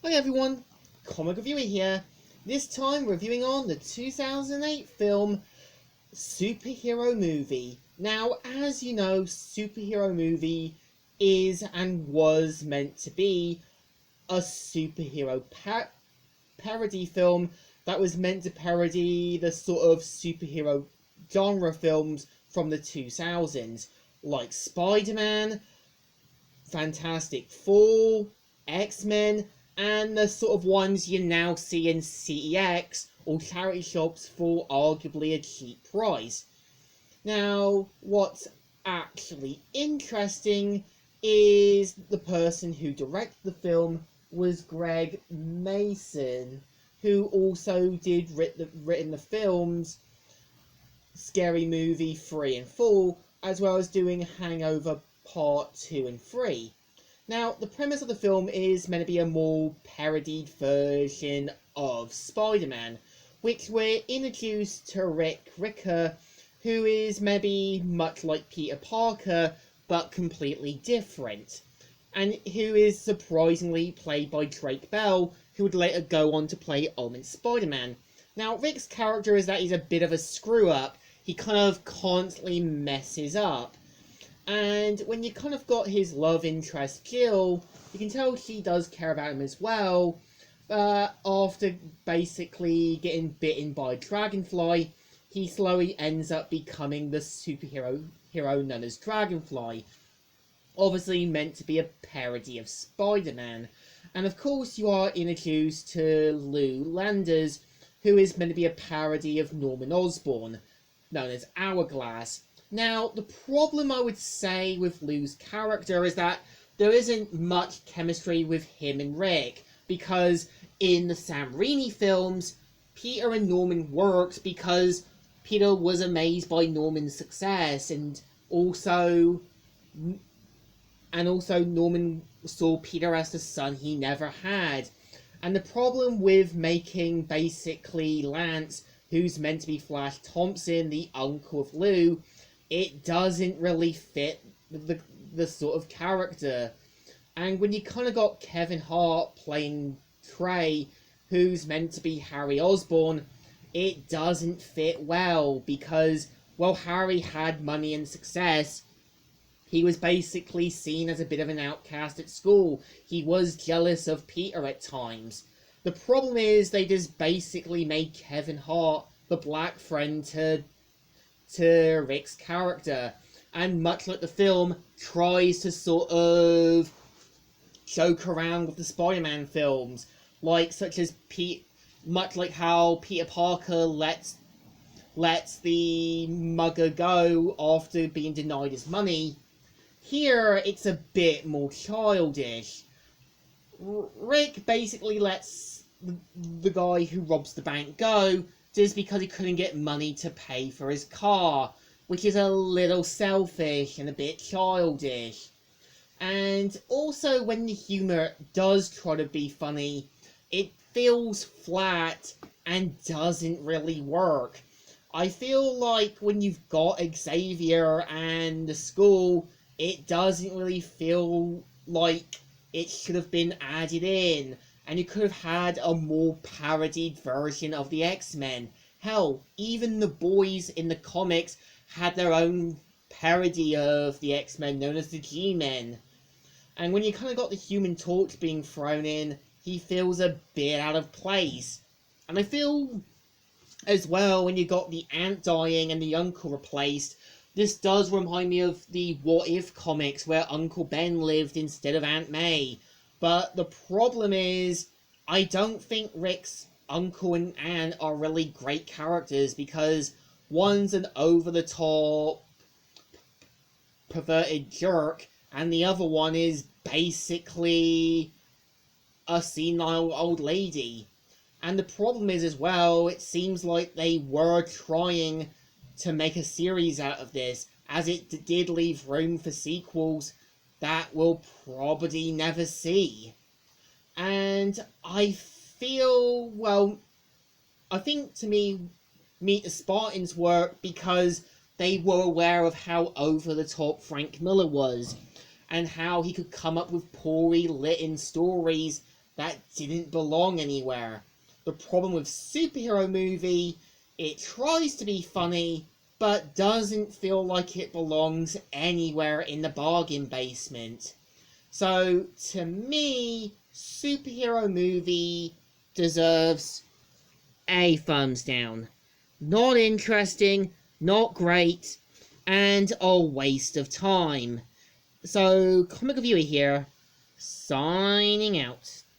Hi everyone, Comic Reviewer here. This time reviewing on the 2008 film Superhero Movie. Now, as you know, Superhero Movie is and was meant to be a superhero parody film that was meant to parody the sort of superhero genre films from the 2000s, like Spider-Man, Fantastic Four, X-Men, and the sort of ones you now see in CEX or charity shops for arguably a cheap price. Now, what's actually interesting is the person who directed the film was Greg Mason, who also did written the films Scary Movie 3 and 4, as well as doing Hangover Part 2 and 3. Now, the premise of the film is meant to be a more parodied version of Spider-Man, which we're introduced to Rick Ricker, who is maybe much like Peter Parker, but completely different, and who is surprisingly played by Drake Bell, who would later go on to play Ultimate Spider-Man. Now, Rick's character is that he's a bit of a screw-up. He kind of constantly messes up. And when you kind of got his love interest, Jill, you can tell she does care about him as well. But after basically getting bitten by a dragonfly, he slowly ends up becoming the superhero known as Dragonfly. Obviously meant to be a parody of Spider-Man. And of course you are introduced to Lou Landers, who is meant to be a parody of Norman Osborn, known as Hourglass. Now, the problem I would say with Lou's character is that there isn't much chemistry with him and Rick, because in the Sam Raimi films, Peter and Norman worked because Peter was amazed by Norman's success, and also Norman saw Peter as the son he never had. And the problem with making basically Lance, who's meant to be Flash Thompson, the uncle of Lou, it doesn't really fit the sort of character. And when you kind of got Kevin Hart playing Trey, who's meant to be Harry Osborn, it doesn't fit well because, well, Harry had money and success. He was basically seen as a bit of an outcast at school. He was jealous of Peter at times. The problem is they just basically made Kevin Hart the black friend to Rick's character, and much like the film, tries to sort of joke around with the Spider-Man films, such as much like how Peter Parker lets the mugger go after being denied his money. Here, it's a bit more childish. Rick basically lets the guy who robs the bank go just because he couldn't get money to pay for his car, which is a little selfish and a bit childish. And also, when the humour does try to be funny, it feels flat and doesn't really work. I feel like when you've got Xavier and the school, it doesn't really feel like it should have been added in, and you could have had a more parodied version of the X-Men. Hell, even the boys in the comics had their own parody of the X-Men known as the G-Men. And when you kind of got the Human Torch being thrown in, he feels a bit out of place. And I feel as well, when you got the aunt dying and the uncle replaced, this does remind me of the What If comics where Uncle Ben lived instead of Aunt May. But the problem is, I don't think Rick's uncle and aunt are really great characters, because one's an over-the-top perverted jerk, and the other one is basically a senile old lady. And the problem is as well, it seems like they were trying to make a series out of this, as it did leave room for sequels that we'll probably never see. And I feel, well, I think to me, Meet the Spartans work because they were aware of how over-the-top Frank Miller was, and how he could come up with poorly written stories that didn't belong anywhere. The problem with superhero movie, it tries to be funny, but doesn't feel like it belongs anywhere in the bargain basement. So, to me, superhero movie deserves a thumbs down. Not interesting, not great, and a waste of time. So, Comic Reviewer here, signing out.